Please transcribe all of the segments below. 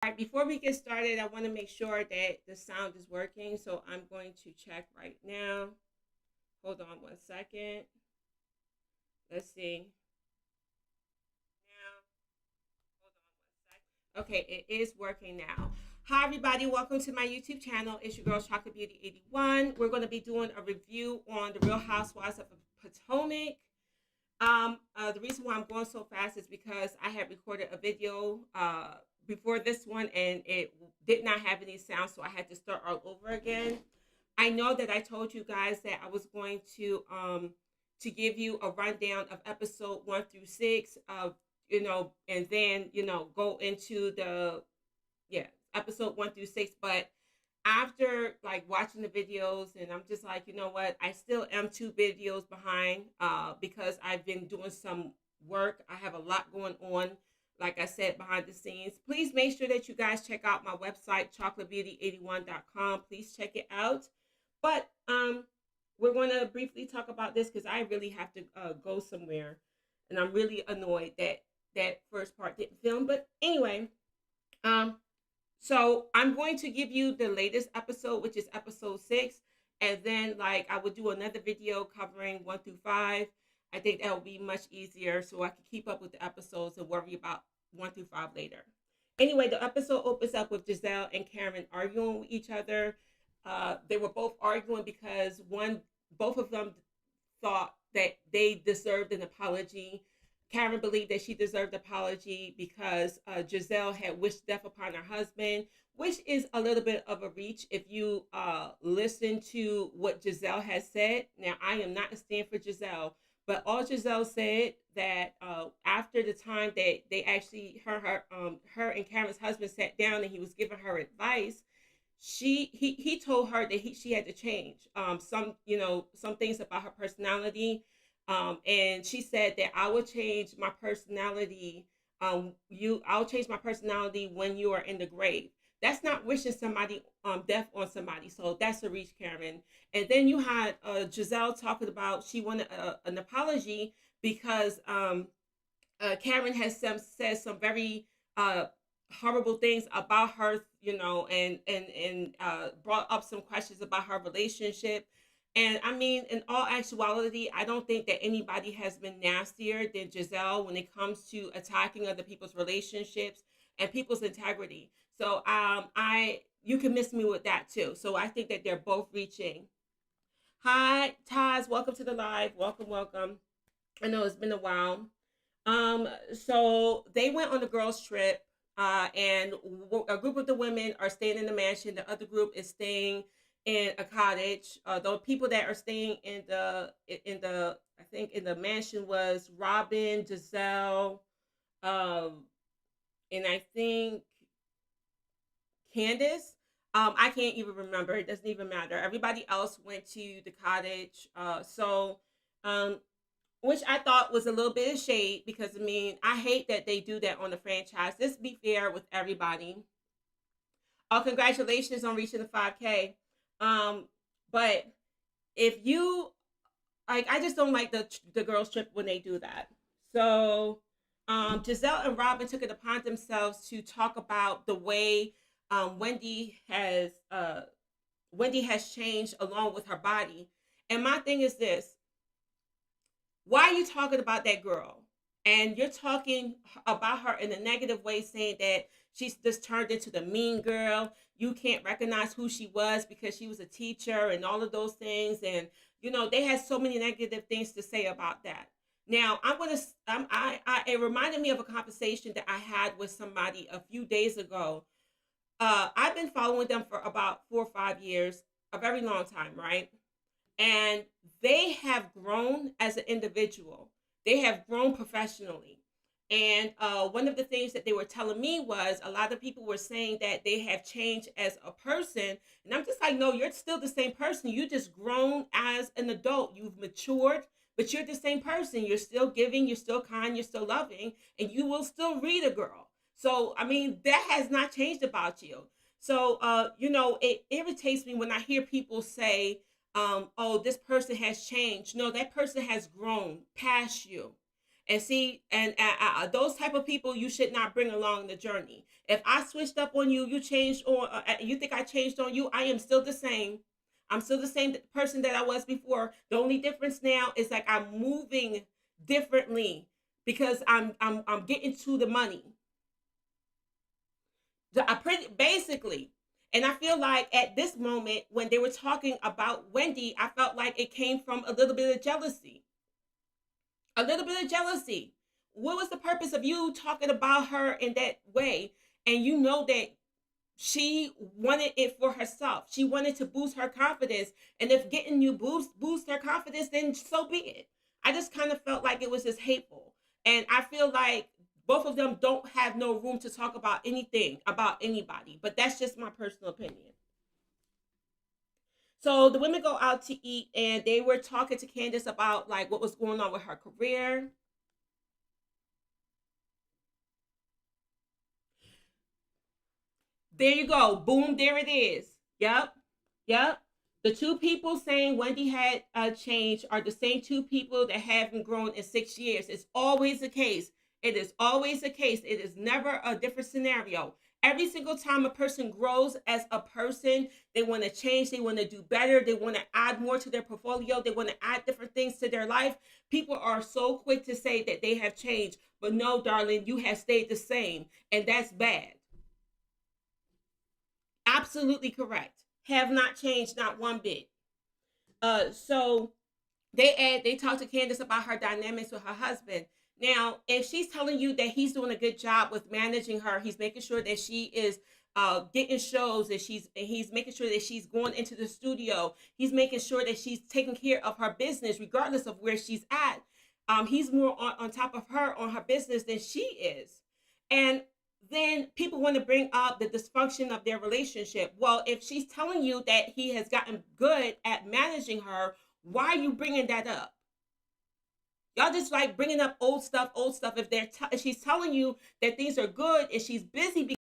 All right, before we get started, I want to make sure that the sound is working. So I'm going to check right now. Hold on 1 second. Let's see. Now, hold on 1 second. Okay, it is working now. Hi, everybody. Welcome to my YouTube channel. It's your girl, Chocolate Beauty 81. We're going to be doing a review on the Real Housewives of Potomac. The reason why I'm going so fast is because I had recorded a video before this one and it did not have any sound, so I had to start all over again. I know that I told you guys that I was going to give you a rundown of episode 1 through 6 of and then go into the episode 1 through 6, but after like watching the videos and I'm just like, you know what, I still am 2 videos behind because I've been doing some work. I have a lot going on, like I said, behind the scenes. Please make sure that you guys check out my website, chocolatebeauty81.com. Please check it out. But we're going to briefly talk about this because I really have to go somewhere, and I'm really annoyed that that first part didn't film. But anyway, um so I'm going to give you the latest episode, which is episode 6, and then like I would do another video covering 1 through 5. I think that would be much easier, so I can keep up with the episodes and worry about 1 through 5 later. Anyway, the episode opens up with Giselle and Karen arguing with each other. They were both arguing because both of them thought that they deserved an apology. Karen believed that she deserved an apology because Giselle had wished death upon her husband, which is a little bit of a reach if you listen to what Giselle has said. Now, I am not a stand for Giselle, but all Giselle said that after the time that they actually her and Karen's husband sat down and he was giving her advice, he told her that she had to change some things about her personality, and she said that I will change my personality. I'll change my personality when you are in the grave. That's not wishing somebody death on somebody. So that's a reach, Karen. And then you had Giselle talking about she wanted an apology because Karen has said some very horrible things about her, and brought up some questions about her relationship. And I mean, in all actuality, I don't think that anybody has been nastier than Giselle when it comes to attacking other people's relationships and people's integrity. So I you can miss me with that too. So I think that they're both reaching. Hi, Taz, welcome to the live. Welcome, welcome. I know it's been a while. So they went on a girls' trip, and a group of the women are staying in the mansion. The other group is staying in a cottage. The people that are staying in the I think in the mansion was Robin, Giselle, um, and I think Candace. I can't even remember. It doesn't even matter. Everybody else went to the cottage. Um, which I thought was a little bit of shade because I mean I hate that they do that on the franchise. Let's be fair with everybody. Oh, congratulations on reaching the 5K. Um, but if you like, I just don't like the girls trip when they do that. So Giselle and Robin took it upon themselves to talk about the way Wendy has changed along with her body. And my thing is this: why are you talking about that girl? And you're talking about her in a negative way, saying that she's just turned into the mean girl. You can't recognize who she was because she was a teacher and all of those things. And, they had so many negative things to say about that. Now, I'm going to, it reminded me of a conversation that I had with somebody a few days ago. I've been following them for about 4 or 5 years, a very long time, right? And they have grown as an individual. They have grown professionally. And one of the things that they were telling me was a lot of people were saying that they have changed as a person. And I'm just like, no, you're still the same person. You just grown as an adult. You've matured, but you're the same person. You're still giving, you're still kind, you're still loving, and you will still read a girl. So, I mean, that has not changed about you. So, it irritates me when I hear people say, oh, this person has changed. No, that person has grown past you. And see, and those type of people you should not bring along the journey. If I switched up on you, you changed on, you think I changed on you, I am still the same. I'm still the same person that I was before. The only difference now is like I'm moving differently because I'm getting to the money. I pretty basically, and I feel like at this moment when they were talking about Wendy, I felt like it came from a little bit of jealousy. A little bit of jealousy. What was the purpose of you talking about her in that way? And you know that she wanted it for herself. She wanted to boost her confidence. And if getting you boost her confidence, then so be it. I just kind of felt like it was just hateful. And I feel like both of them don't have no room to talk about anything about anybody. But that's just my personal opinion. So the women go out to eat and they were talking to Candace about like what was going on with her career. There you go. Boom, there it is. Yep. Yep. The two people saying Wendy had changed are the same two people that haven't grown in 6 years. It's always the case. It is always the case. It is never a different scenario. Every single time a person grows as a person, they want to change, they want to do better, they want to add more to their portfolio, they want to add different things to their life. People are so quick to say that they have changed, but no, darling, you have stayed the same, and that's bad. Absolutely correct. Have not changed, not one bit. So they talked to Candace about her dynamics with her husband. Now, if she's telling you that he's doing a good job with managing her, he's making sure that she is getting shows, that he's making sure that she's going into the studio. He's making sure that she's taking care of her business, regardless of where she's at. He's more on top of her on her business than she is. And then people want to bring up the dysfunction of their relationship. Well, if she's telling you that he has gotten good at managing her, why are you bringing that up? Y'all just like bringing up old stuff, old stuff. If she's telling you that things are good and she's busy.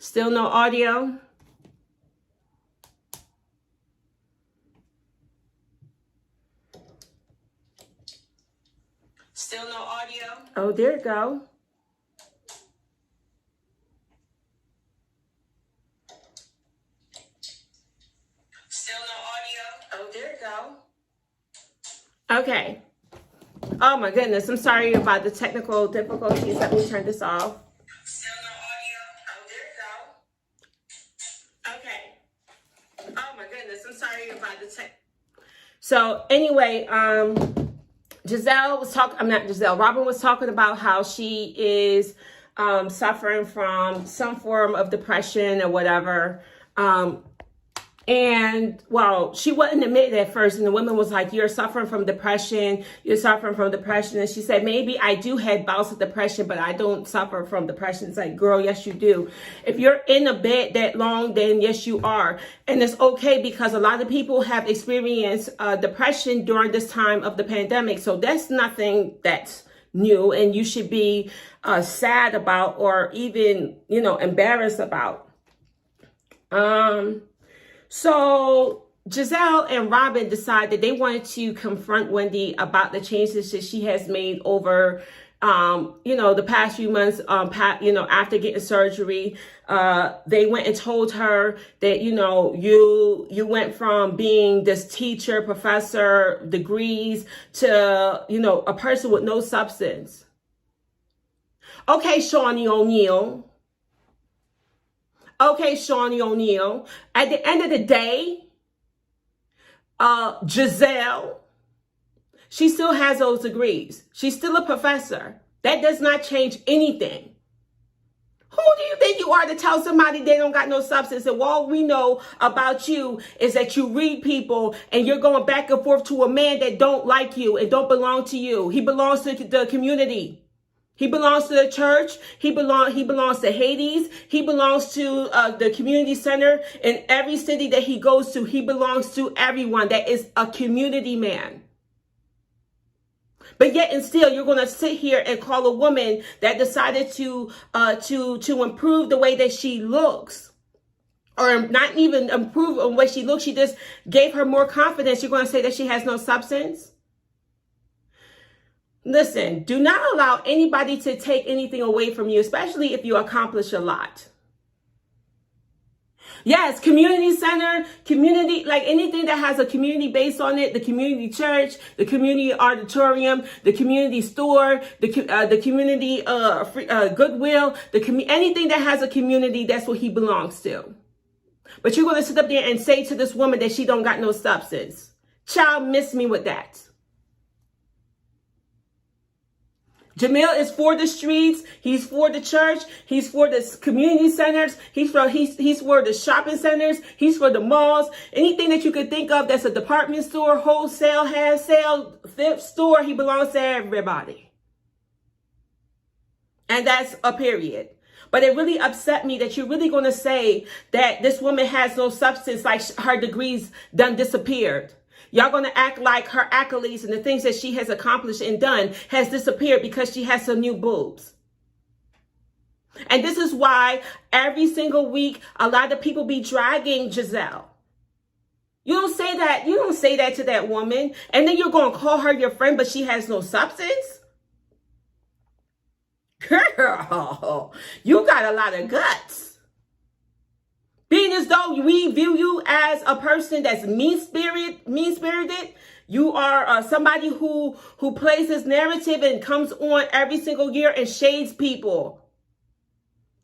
Still no audio. Still no audio. Oh, there it go. Still no audio. Oh, there it go. Okay. Oh my goodness. I'm sorry about the technical difficulties. Let me turn this off. Still no audio. Oh, there it go. Okay. Oh my goodness. I'm sorry about the tech. So anyway, Giselle was talking, I'm not Giselle, Robin was talking about how she is suffering from some form of depression or whatever. And well, she wouldn't admit it at first. And the woman was like, you're suffering from depression. You're suffering from depression. And she said, maybe I do have bouts of depression, but I don't suffer from depression. It's like, girl, yes, you do. If you're in a bed that long, then yes, you are. And it's okay because a lot of people have experienced depression during this time of the pandemic. So that's nothing that's new and you should be sad about or even, embarrassed about. So Giselle and Robin decided they wanted to confront Wendy about the changes that she has made over, the past few months, after getting surgery. They went and told her that, you went from being this teacher, professor, degrees to, a person with no substance. Okay, Shawnee O'Neal. Okay, Shawnee O'Neal. At the end of the day, Giselle, she still has those degrees. She's still a professor. That does not change anything. Who do you think you are to tell somebody they don't got no substance? And all we know about you is that you read people and you're going back and forth to a man that don't like you and don't belong to you. He belongs to the community. He belongs to the church. He belongs to Hades. He belongs to the community center. In every city that he goes to, he belongs to everyone. That is a community man. But yet and still, you're going to sit here and call a woman that decided to improve the way that she looks, or not even improve on the way she looks. She just gave her more confidence. You're going to say that she has no substance? Listen, do not allow anybody to take anything away from you, especially if you accomplish a lot. Yes, community center, community, like anything that has a community base on it, the community church, the community auditorium, the community store, the community Goodwill, anything that has a community, that's what he belongs to. But you're going to sit up there and say to this woman that she don't got no substance. Child, miss me with that. Jamil is for the streets. He's for the church. He's for the community centers. He's for the shopping centers. He's for the malls. Anything that you could think of that's a department store, wholesale, half sale, thrift store, he belongs to everybody. And that's a period. But it really upset me that you're really going to say that this woman has no substance, like her degrees done disappeared. Y'all going to act like her accolades and the things that she has accomplished and done has disappeared because she has some new boobs. And this is why every single week, a lot of people be dragging Giselle. You don't say that. You don't say that to that woman. And then you're going to call her your friend, but she has no substance. Girl, you got a lot of guts. Being as though we view you as a person that's mean-spirited, you are somebody who plays this narrative and comes on every single year and shades people.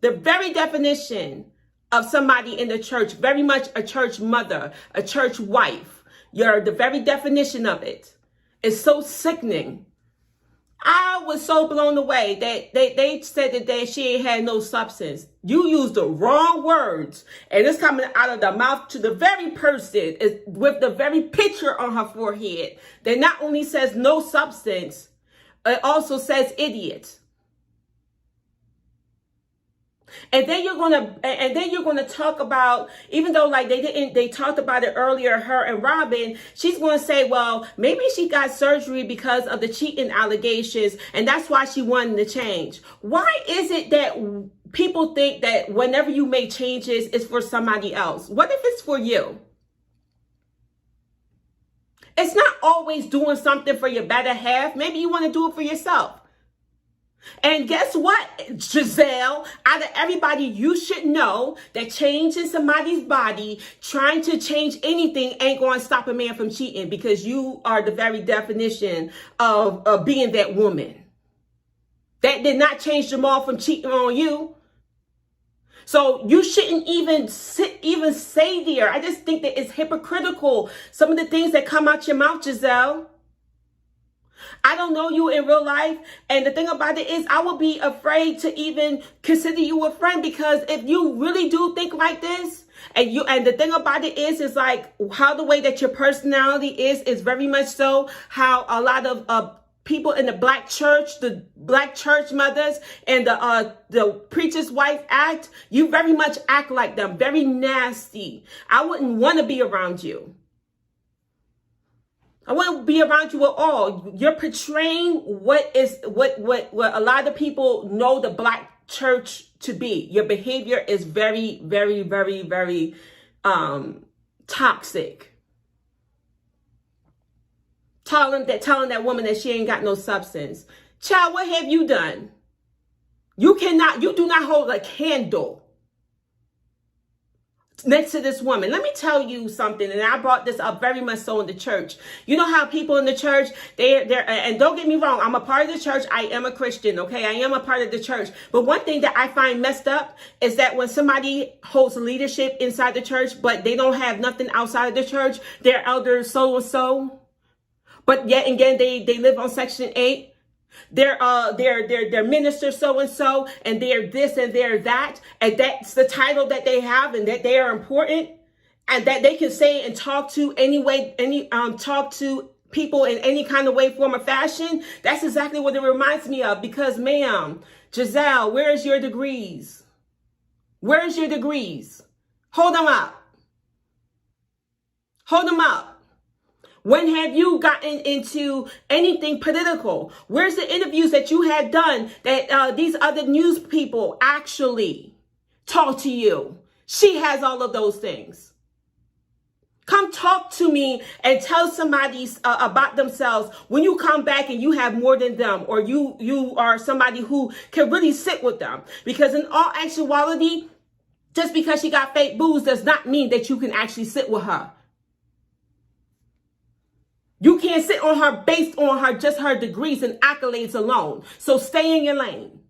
The very definition of somebody in the church, very much a church mother, a church wife. You're the very definition of it. It's so sickening. I was so blown away that they said that she ain't had no substance. You used the wrong words, and it's coming out of the mouth to the very person with the very picture on her forehead that not only says no substance, it also says idiot. And then you're gonna talk about, even though like they talked about it earlier, her and Robin, she's gonna say, well, maybe she got surgery because of the cheating allegations, and that's why she wanted to change. Why is it that people think that whenever you make changes, it's for somebody else? What if it's for you? It's not always doing something for your better half. Maybe you want to do it for yourself. And guess what, Giselle? Out of everybody, you should know that changing somebody's body, trying to change anything ain't going to stop a man from cheating, because you are the very definition of being that woman. That did not change Jamal from cheating on you. So you shouldn't even say there. I just think that it's hypocritical, some of the things that come out your mouth, Giselle. I don't know you in real life, and the thing about it is I would be afraid to even consider you a friend, because if you really do think like this, and the thing about it is like how the way that your personality is very much so how a lot of people in the black church, the black church mothers and the preacher's wife act, you very much act like them, very nasty. I wouldn't want to be around you. I want to be around you at all. You're portraying what a lot of people know the black church to be. Your behavior is very, very, very, very toxic. Telling that woman that she ain't got no substance. Child, what have you done? You do not hold a candle next to this woman. Let me tell you something, and I brought this up very much so in the church. You know how people in the church, they're and don't get me wrong, I'm a part of the church. I am a Christian, okay? I am a part of the church. But one thing that I find messed up is that when somebody holds leadership inside the church, but they don't have nothing outside of the church, they're elders so-and-so, but yet again, they live on Section 8. They're minister so-and-so, and they're this and they're that, and that's the title that they have, and that they are important, and that they can say and talk to talk to people in any kind of way, form, or fashion. That's exactly what it reminds me of. Because, ma'am, Giselle, where's your degrees? Where's your degrees? Hold them up. Hold them up. When have you gotten into anything political? Where's the interviews that you had done that these other news people actually talk to you? She has all of those things. Come talk to me and tell somebody about themselves when you come back and you have more than them, or you are somebody who can really sit with them. Because in all actuality, just because she got fake boobs does not mean that you can actually sit with her. You can't sit on her based on just her degrees and accolades alone. So stay in your lane.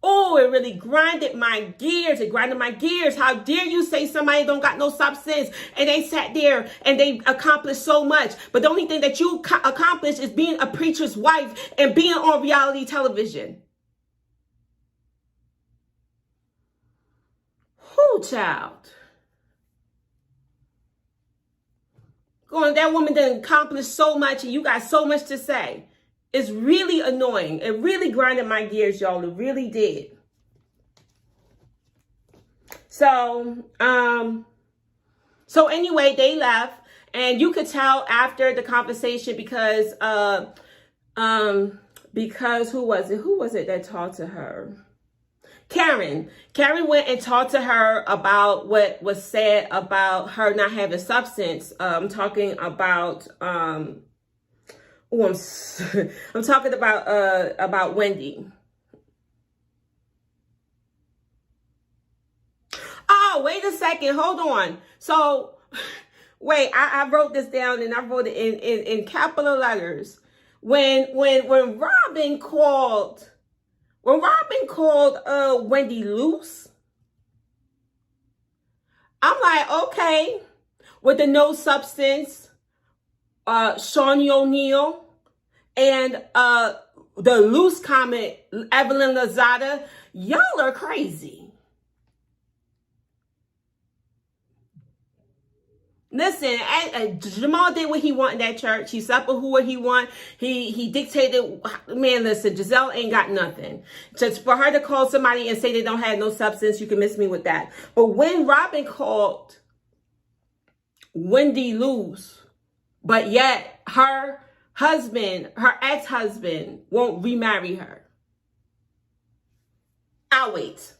Oh, it really grinded my gears. It grinded my gears. How dare you say somebody don't got no substance, and they sat there and they accomplished so much. But the only thing that you accomplished is being a preacher's wife and being on reality television. Whoo, child. Going, that woman done accomplished so much and you got so much to say. It's really annoying. It really grinded my gears, y'all. It really did. So anyway, they left, and you could tell after the conversation because who was it? Who was it that talked to her? Karen went and talked to her about what was said about her not having substance. I'm talking about I'm talking about Wendy. Oh, wait a second, hold on. So wait, I wrote this down, and I wrote it in capital letters. When Robin called Wendy loose, I'm like, okay, with the no substance, Shawnee O'Neal, and the loose comment, Evelyn Lozada, y'all are crazy. Listen, Jamal did what he wanted in that church. He slept with who he want. He dictated. Man, listen, Giselle ain't got nothing. Just for her to call somebody and say they don't have no substance, you can miss me with that. But when Robin called Wendy loose, but yet her husband, her ex-husband, won't remarry her. I'll wait.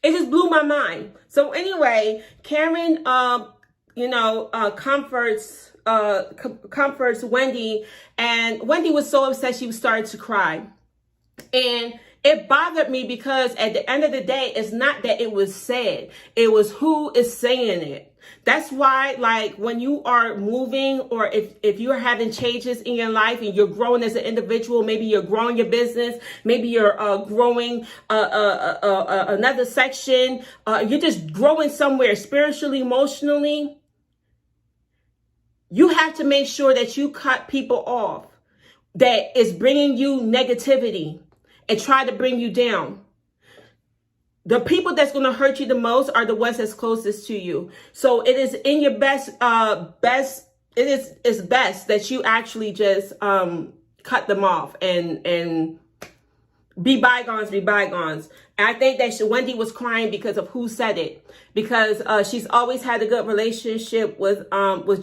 It just blew my mind. So anyway, Karen, comforts Wendy, and Wendy was so upset she was starting to cry. And it bothered me because at the end of the day, it's not that it was said, it was who is saying it. That's why, like, when you are moving, or if you are having changes in your life and you're growing as an individual, maybe you're growing your business, maybe you're growing another section, you're just growing somewhere spiritually, emotionally, you have to make sure that you cut people off that is bringing you negativity and try to bring you down. The people that's going to hurt you the most are the ones that's closest to you. So it is in your best that you actually just cut them off and be bygones, be bygones. And I think that Wendy was crying because of who said it, because she's always had a good relationship with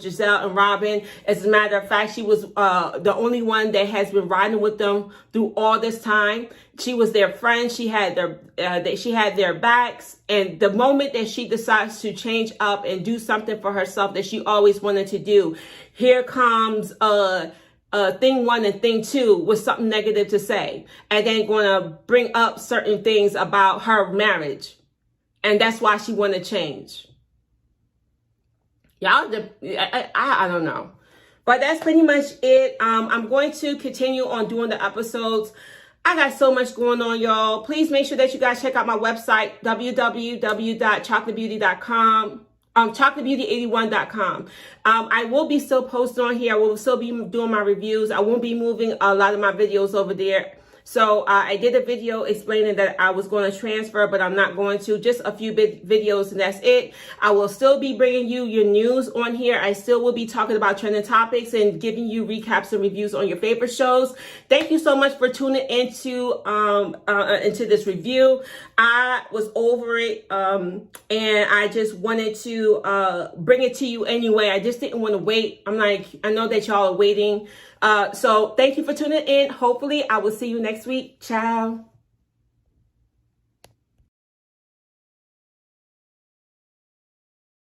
Giselle and Robin. As a matter of fact, she was the only one that has been riding with them through all this time. She was their friend. She had their backs. And the moment that she decides to change up and do something for herself that she always wanted to do, here comes thing one and thing two with something negative to say, and then going to bring up certain things about her marriage, and that's why she want to change. Y'all, I don't know, but that's pretty much it. I'm going to continue on doing the episodes. I got so much going on, y'all. Please make sure that you guys check out my website, www.chocolatebeauty.com. ChocolateBeauty81.com. I will be still posting on here. I will still be doing my reviews. I won't be moving a lot of my videos over there. So I did a video explaining that I was going to transfer, but I'm not going to. Just a few videos, and that's it. I will still be bringing you your news on here. I still will be talking about trending topics and giving you recaps and reviews on your favorite shows. Thank you so much for tuning into this review. I was over it, and I just wanted to bring it to you anyway. I just didn't want to wait. I'm like, I know that y'all are waiting. So thank you for tuning in. Hopefully I will see you next week. Ciao.